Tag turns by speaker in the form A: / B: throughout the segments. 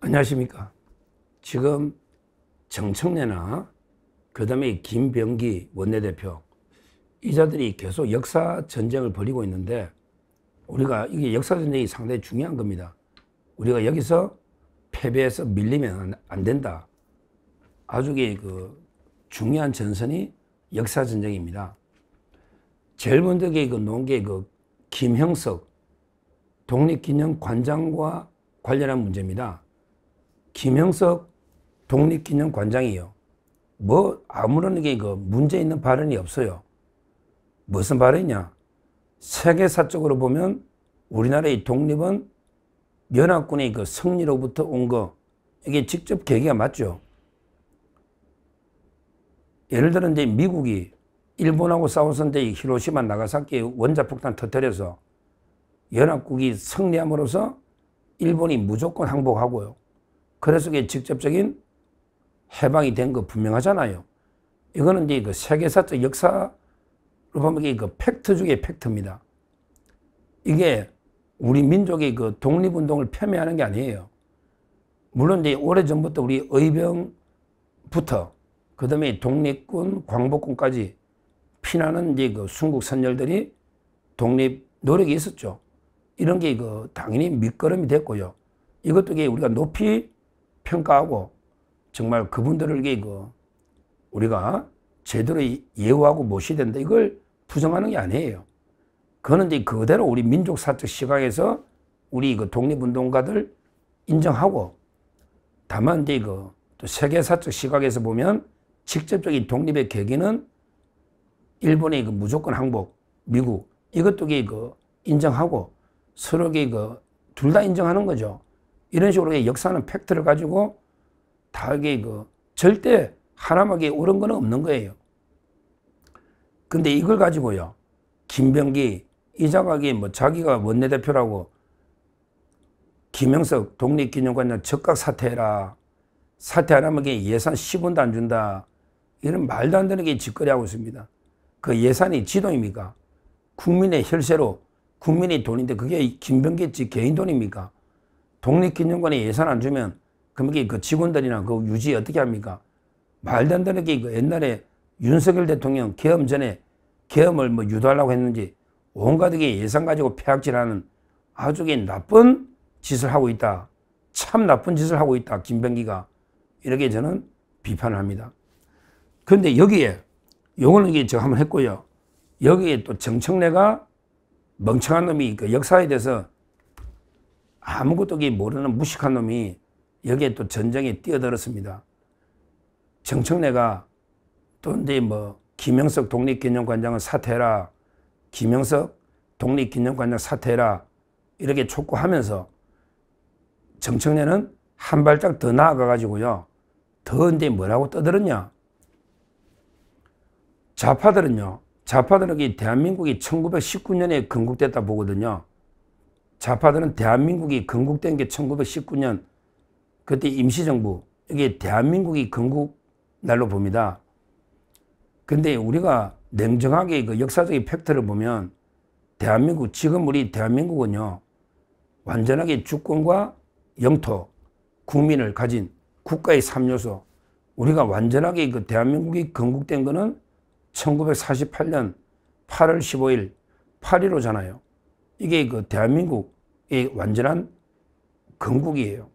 A: 안녕하십니까. 지금 정청래나 그 다음에 김병기 원내대표 이 자들이 계속 역사 전쟁을 벌이고 있는데, 우리가 이게 역사 전쟁이 상당히 중요한 겁니다. 우리가 여기서 패배해서 밀리면 안 된다. 아주 중요한 전선이 역사 전쟁입니다. 제일 먼저 놓은 게 김형석 독립기념관장과 관련한 문제입니다. 김형석 독립기념관장이요, 아무런 문제 있는 발언이 없어요. 무슨 발언이냐? 세계사적으로 보면 우리나라의 독립은 연합군의 승리로부터 온 거, 이게 직접 계기가 맞죠. 예를 들어 이제 미국이 일본하고 싸웠었는데 히로시마 나가사키 원자폭탄 터뜨려서 연합국이 승리함으로써 일본이 무조건 항복하고요. 그래서 이게 직접적인 해방이 된 거 분명하잖아요. 이거는 이제 세계사적 역사로 보면 이게 팩트 중에 팩트입니다. 이게 우리 민족의 독립운동을 폄훼하는 게 아니에요. 물론 이제 오래전부터 우리 의병부터 그 다음에 독립군, 광복군까지 피나는 이제 순국 선열들이 독립 노력이 있었죠. 이런 게 당연히 밑거름이 됐고요. 이것도 우리가 높이 평가하고 정말 그분들을 우리가 제대로 예우하고 모셔야 된다, 이걸 부정하는 게 아니에요. 그거는 이제 그대로 우리 민족사적 시각에서 우리 독립운동가들 인정하고, 다만 이제 또 세계사적 시각에서 보면 직접적인 독립의 계기는 일본의 무조건 항복, 미국, 이것도 인정하고 서로 둘 다 인정하는 거죠. 이런 식으로 역사는 팩트를 가지고 다 절대 하나만 옳은 건 없는 거예요. 근데 이걸 가지고요, 김병기 이자가 자기가 원내대표라고 김형석 독립기념관장 즉각 사퇴해라, 사퇴 안 하면 예산 10원도 안 준다, 이런 말도 안 되는 짓거리하고 있습니다. 그 예산이 지 돈입니까? 국민의 혈세로 국민의 돈인데 그게 김병기 개인 돈입니까? 독립기념관에 예산 안 주면 그럼 그 직원들이나 그 유지 어떻게 합니까? 말도 안 되는 옛날에 윤석열 대통령 계엄 전에 계엄을 유도하려고 했는지 온갖 예산 가지고 폐악질하는 아주 나쁜 짓을 하고 있다. 참 나쁜 짓을 하고 있다, 김병기가. 이렇게 저는 비판을 합니다. 그런데 여기에 요거는 제가 한번 했고요. 여기에 또 정청래가 멍청한 놈이 역사에 대해서 아무것도 모르는 무식한 놈이 여기에 또 전쟁에 뛰어들었습니다. 정청래가 또 이제 김형석 독립기념관장은 사퇴해라, 김형석 독립기념관장 사퇴해라, 이렇게 촉구하면서 정청래는 한 발짝 더 나아가 가지고요, 더 이제 뭐라고 떠들었냐? 좌파들은 대한민국이 1919년에 건국됐다 보거든요. 좌파들은 대한민국이 건국된 게 1919년, 그때 임시정부, 이게 대한민국이 건국 날로 봅니다. 근데 우리가 냉정하게 역사적인 팩트를 보면 지금 우리 대한민국은요, 완전하게 주권과 영토, 국민을 가진 국가의 3요소, 우리가 완전하게 대한민국이 건국된 거는 1948년 8월 15일 8.15잖아요. 이게 대한민국의 완전한 건국이에요.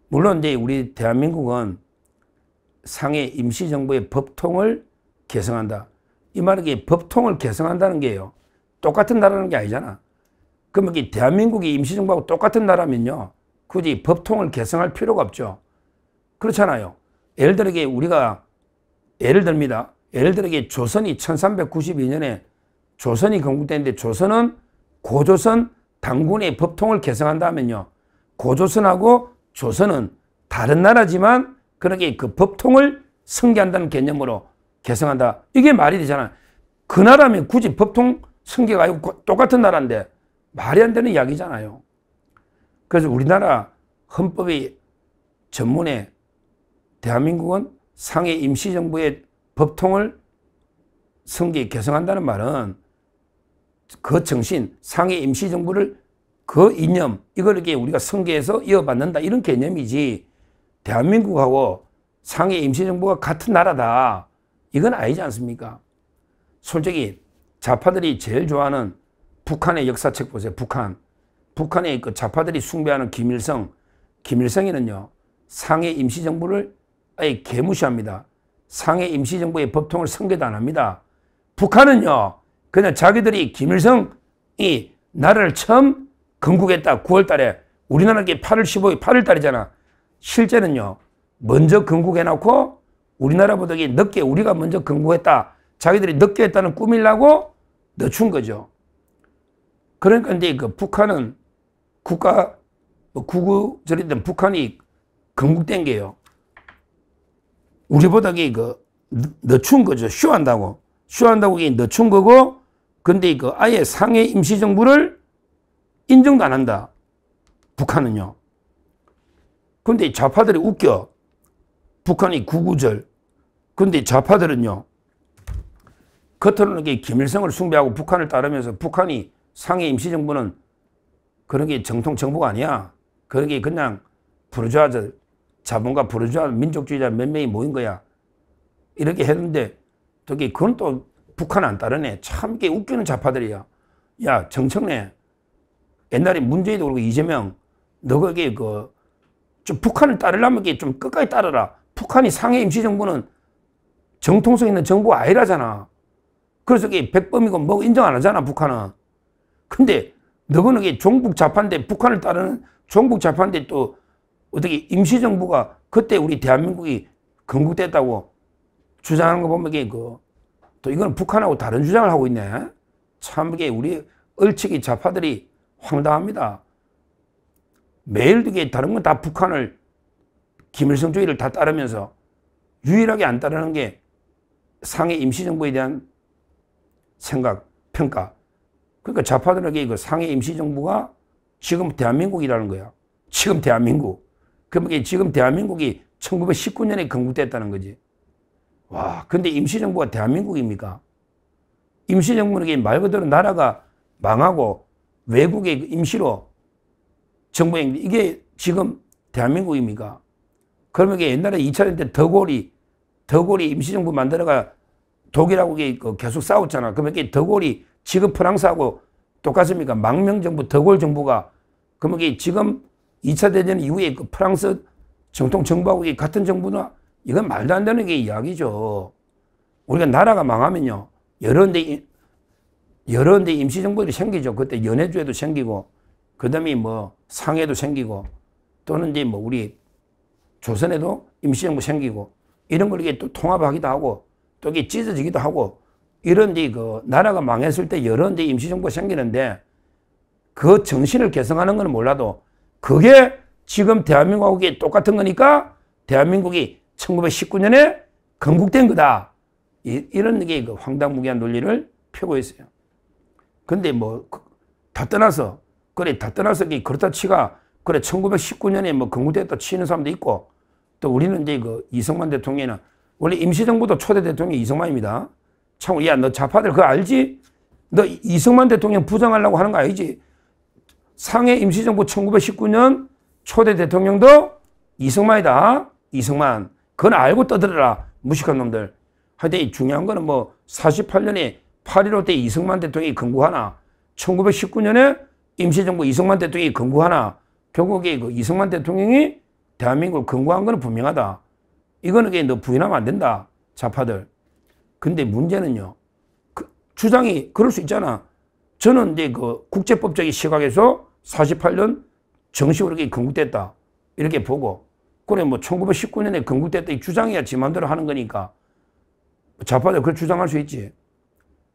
A: 물론 이제 우리 대한민국은 상해 임시정부의 법통을 개성한다. 이 말은 법통을 개성한다는 게요, 똑같은 나라는 게 아니잖아. 그러면 대한민국이 임시정부하고 똑같은 나라면요, 굳이 법통을 개성할 필요가 없죠. 그렇잖아요. 예를 들어 우리가 예를 들어 조선이 1392년에 조선이 건국됐는데, 조선은 고조선 당군의 법통을 개성한다 하면요, 고조선하고 조선은 다른 나라지만 그렇게 그 법통을 승계한다는 개념으로 개성한다. 이게 말이 되잖아. 그 나라면 굳이 법통 승계가 아니고 똑같은 나라인데 말이 안 되는 이야기잖아요. 그래서 우리나라 헌법의 전문에 대한민국은 상해 임시정부의 법통을 승계 개성한다는 말은 그 정신, 상해 임시정부를 그 이념, 이걸 이렇게 우리가 선계해서 이어받는다. 이런 개념이지, 대한민국하고 상해 임시정부가 같은 나라다. 이건 아니지 않습니까? 솔직히 좌파들이 제일 좋아하는 북한의 역사책 보세요. 북한의 그 좌파들이 숭배하는 김일성이는요, 상해 임시정부를 아예 개무시합니다. 상해 임시정부의 법통을 선계도 안 합니다. 북한은요, 그냥 자기들이 김일성이 나라를 처음 건국했다. 9월 달에 우리나라가 8월 15일 8월 달이잖아. 실제는요, 먼저 건국해놓고 우리나라보다 늦게 우리가 먼저 건국했다. 자기들이 늦게 했다는 꾸밀라고 늦춘 거죠. 그러니까 이제 그 북한은 국가 구구절이던 북한이 건국된 게요, 우리보다 그 늦춘 거죠. 쇼한다고 이게 늦춘 거고, 근데 그 아예 상해 임시정부를 인정도 안 한다. 북한은요. 근데 좌파들이 웃겨. 북한이 구구절. 근데 좌파들은요, 겉으로는 김일성을 숭배하고 북한을 따르면서 북한이 상해 임시정부는 그런 게 정통 정부가 아니야. 그런 게 그냥 부르주아들, 자본가 부르주아 민족주의자 몇 명이 모인 거야. 이렇게 했는데 그건 또 북한 안 따르네. 참 이게 웃기는 좌파들이야. 야, 정청래, 옛날에 문재인도 그러고 이재명, 너가 이게 좀 북한을 따르려면 좀 끝까지 따르라. 북한이 상해 임시정부는 정통성 있는 정부가 아니라잖아. 그래서 이게 백범이고 뭐 인정 안 하잖아, 북한은. 근데 너는 이게 종북 좌파인데, 북한을 따르는 종북 좌파인데 또 어떻게 임시정부가 그때 우리 대한민국이 건국됐다고 주장하는 거 보면 이게 또 이건 북한하고 다른 주장을 하고 있네. 참 이게 우리 얼치기 좌파들이 황당합니다. 매일 이게 다른 건 다 북한을, 김일성주의를 다 따르면서 유일하게 안 따르는 게 상해 임시정부에 대한 생각, 평가. 그러니까 좌파들에게 그 상해 임시정부가 지금 대한민국이라는 거야. 지금 대한민국. 그러면 지금 대한민국이 1919년에 건국됐다는 거지. 와, 근데 임시정부가 대한민국입니까? 임시정부는 이게 말 그대로 나라가 망하고 외국의 임시로 정부에, 이게 지금 대한민국입니까? 그러면 이게 옛날에 2차 대전 때 더골이 임시정부 만들어가 독일하고 계속 싸웠잖아. 그러면 이게 더골이 지금 프랑스하고 똑같습니까? 망명정부, 더골 정부가. 그러면 이게 지금 2차 대전 이후에 그 프랑스 정통 정부하고 같은 정부나, 이건 말도 안 되는 게 이야기죠. 우리가 나라가 망하면요, 여러 데 임시정부들이 생기죠. 그때 연해주에도 생기고, 그 다음에 뭐 상해도 생기고, 또는 이제 뭐 우리 조선에도 임시정부 생기고, 이런 걸 이게 또 통합하기도 하고, 또 이게 찢어지기도 하고, 이런 데 나라가 망했을 때 여러 데 임시정부가 생기는데, 그 정신을 개성하는 건 몰라도 그게 지금 대한민국하고 똑같은 거니까 대한민국이 1919년에 건국된 거다. 이런 게 황당무계한 논리를 펴고 있어요. 근데 뭐 다 떠나서, 그래 다 떠나서 그렇다 치가, 그래 1919년에 뭐 건국됐다 치는 사람도 있고, 또 우리는 이제 이승만 대통령은 원래 임시정부도 초대 대통령이 이승만입니다. 참, 야, 너 좌파들 그거 알지? 너 이승만 대통령 부정하려고 하는 거 알지? 상해 임시정부 1919년 초대 대통령도 이승만이다. 이승만. 그건 알고 떠들어라. 무식한 놈들. 하여튼 중요한 거는 뭐 48년에 8.15 때 이승만 대통령이 건국하나, 1919년에 임시정부 이승만 대통령이 건국하나, 결국에 이승만 대통령이 대한민국을 건국한 건 분명하다. 이거는 너 부인하면 안 된다. 좌파들. 근데 문제는요, 주장이 그럴 수 있잖아. 저는 이제 국제법적인 시각에서 48년 정식으로 건국됐다. 이렇게 보고, 그래 뭐 1919년에 건국됐다 이 주장이야 지 마음대로 하는 거니까 좌파들 그걸 주장할 수 있지.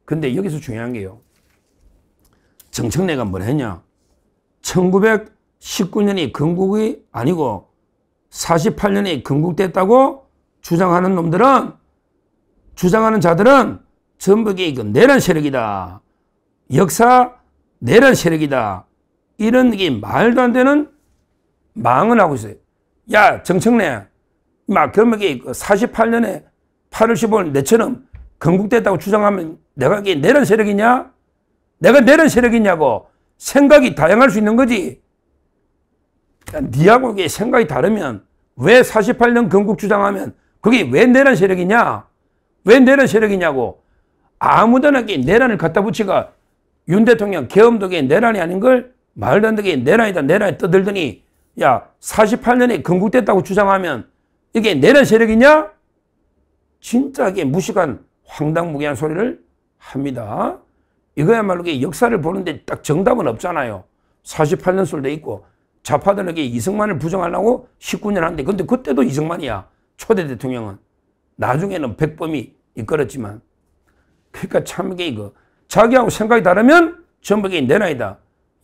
A: 근데 여기서 중요한 게요, 정청래가 뭘 했냐, 1919년이 건국이 아니고 48년에 건국됐다고 주장하는 놈들은, 주장하는 자들은 전부 내란 세력이다. 역사 내란 세력이다. 이런 게 말도 안 되는 망을 하고 있어요. 야, 정청래, 그러면 48년에 8월 15일 내처럼 건국됐다고 주장하면 내가 이게 내란 세력이냐? 내가 내란 세력이냐고. 생각이 다양할 수 있는 거지. 니하고 이게 생각이 다르면 왜 48년 건국 주장하면 그게 왜 내란 세력이냐? 왜 내란 세력이냐고. 아무데나 내란을 갖다 붙이가 윤 대통령 계엄독에 내란이 아닌 걸 말도 안 되게 내란이다 내란이 떠들더니 야 48년에 건국됐다고 주장하면 이게 내란 세력이냐? 진짜 이게 무식한 황당무계한 소리를 합니다. 이거야말로 역사를 보는데 딱 정답은 없잖아요. 48년 솔돼 있고 좌파들에게 이승만을 부정하려고 19년 한데 근데 그때도 이승만이야. 초대 대통령은. 나중에는 백범이 이끌었지만. 그러니까 참 이게 이거 자기하고 생각이 다르면 전부 이게 내란이다.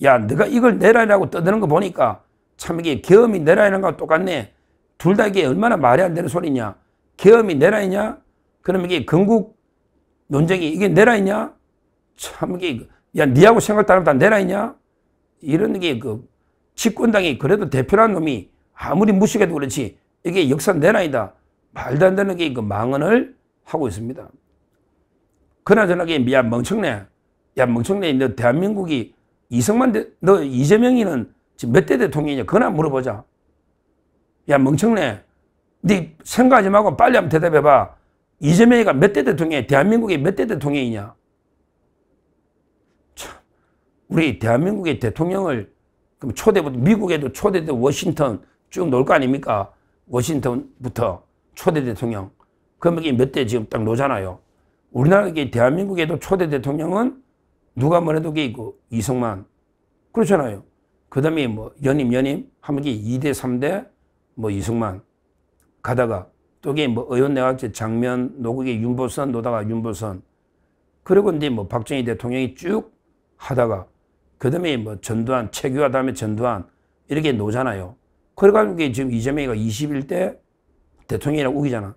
A: 야 네가 이걸 내란이라고 떠드는 거 보니까 참 이게 계엄이 내란이라는 거와 똑같네. 둘 다 이게 얼마나 말이 안 되는 소리냐. 계엄이 내란이냐? 그럼 이게 건국 논쟁이 이게 내란이냐? 참 이게 야 니하고 생각 다르면 다 내란이냐? 이런 게 그 집권당이 그래도 대표라는 놈이 아무리 무식해도 그렇지 이게 역사 내란이다. 말도 안 되는 게 그 망언을 하고 있습니다. 그나저나 야 멍청내. 야 멍청내 너 대한민국이 너 이재명이는 지금 몇 대 대통령이냐? 그거나 물어보자. 야 멍청내. 네 생각하지 말고 빨리 한번 대답해봐. 이재명이가 몇 대 대통령이야? 대한민국이 몇 대 대통령이냐? 참, 우리 대한민국의 대통령을 그럼 초대부터 미국에도 초대 워싱턴 쭉 놓을 거 아닙니까? 워싱턴부터 초대 대통령. 그럼 이게 몇 대 지금 딱 놓잖아요. 우리나라 대한민국에도 초대 대통령은 누가 뭐래도 게 있고 이승만. 그렇잖아요. 그 다음에 뭐 연임 하면 이게 2대 3대 뭐 이승만 가다가 또 이게 뭐 의원 내각제 장면 노국의 윤보선 놓다가 윤보선. 그리고 이제 뭐 박정희 대통령이 쭉 하다가 그 다음에 뭐 전두환, 최규하 다음에 전두환 이렇게 놓잖아요. 그래가지고 지금 이재명이가 21대 대통령이라고 우기잖아.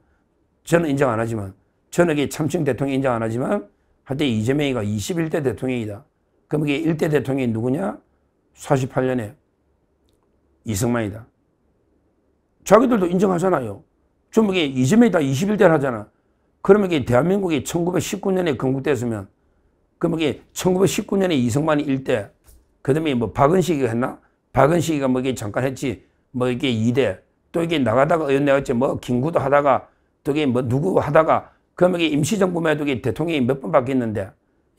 A: 저는 인정 안 하지만, 저는 이게 참칭 대통령 인정 안 하지만, 하여튼 이재명이가 21대 대통령이다. 그럼 이게 1대 대통령이 누구냐? 48년에 이승만이다. 자기들도 인정하잖아요. 좀 이게 이재명이 다 21대를 하잖아. 그러면 이게 대한민국이 1919년에 건국됐으면, 그럼 이게 1919년에 이승만이 1대, 그 다음에 뭐 박은식이가 했나? 박은식이가 뭐 이게 잠깐 했지, 뭐 이게 2대, 또 이게 나가다가 의원 내각제 뭐 김구도 하다가, 또 이게 뭐 누구 하다가, 그러면 이게 임시정부만 해도 이게 대통령이 몇 번 바뀌었는데,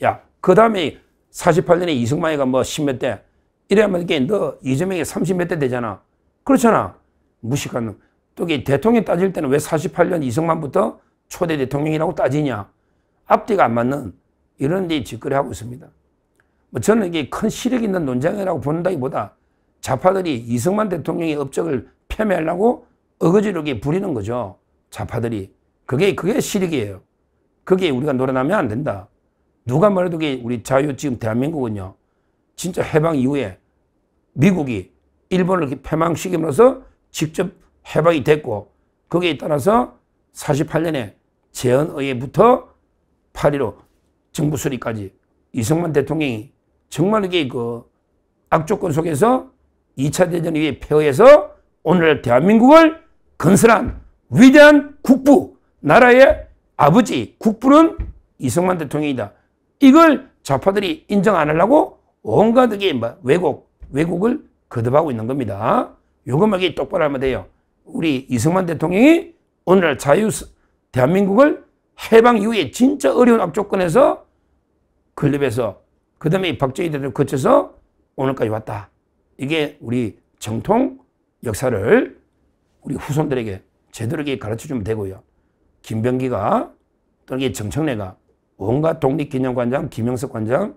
A: 야, 그 다음에 48년에 이승만이가 뭐 10몇 대, 이래야만 이게 너 이재명이 30몇 대 되잖아. 그렇잖아. 무식한 놈. 또 이게 대통령 따질 때는 왜 48년 이승만부터 초대 대통령이라고 따지냐. 앞뒤가 안 맞는 이런 데 짓거리 하고 있습니다. 뭐 저는 이게 큰 실력 있는 논쟁이라고 본다기보다 좌파들이 이승만 대통령의 업적을 폄훼하려고 어거지로 부리는 거죠. 좌파들이. 그게 실력이에요. 그게 우리가 놀아나면 안 된다. 누가 뭐래도 우리 지금 대한민국은요. 진짜 해방 이후에 미국이 일본을 패망시키면서 직접 해방이 됐고 거기에 따라서 48년에 제헌의회부터 8.15 정부 수립까지 이승만 대통령이 정말 이게 그 악조건 속에서 2차 대전 이후에 폐허해서 오늘 대한민국을 건설한 위대한 국부, 나라의 아버지 국부는 이승만 대통령이다. 이걸 좌파들이 인정 안 하려고 온갖 왜곡을 거듭하고 있는 겁니다. 요것만 똑바로 하면 돼요. 우리 이승만 대통령이 오늘날 대한민국을 해방 이후에 진짜 어려운 악조건에서 건립해서 그 다음에 박정희 대통령 거쳐서 오늘까지 왔다. 이게 우리 정통 역사를 우리 후손들에게 제대로 가르쳐주면 되고요. 김병기가 또는 정청래가 온갖 독립기념관장, 김영석 관장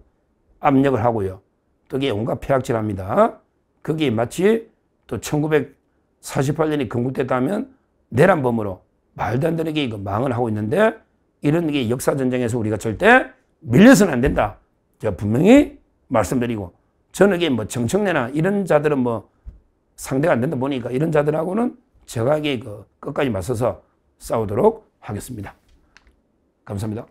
A: 압력을 하고요. 또 이게 온갖 폐악질합니다. 거기에 마치 또 1948년에 건국됐다 하면 내란범으로 말도 안 되는 게 망을 하고 있는데 이런 게 역사전쟁에서 우리가 절대 밀려서는 안 된다. 제가 분명히 말씀드리고 저는 이게 뭐 정청래나 이런 자들은 뭐 상대가 안 된다 보니까 이런 자들하고는 제가 끝까지 맞서서 싸우도록 하겠습니다. 감사합니다.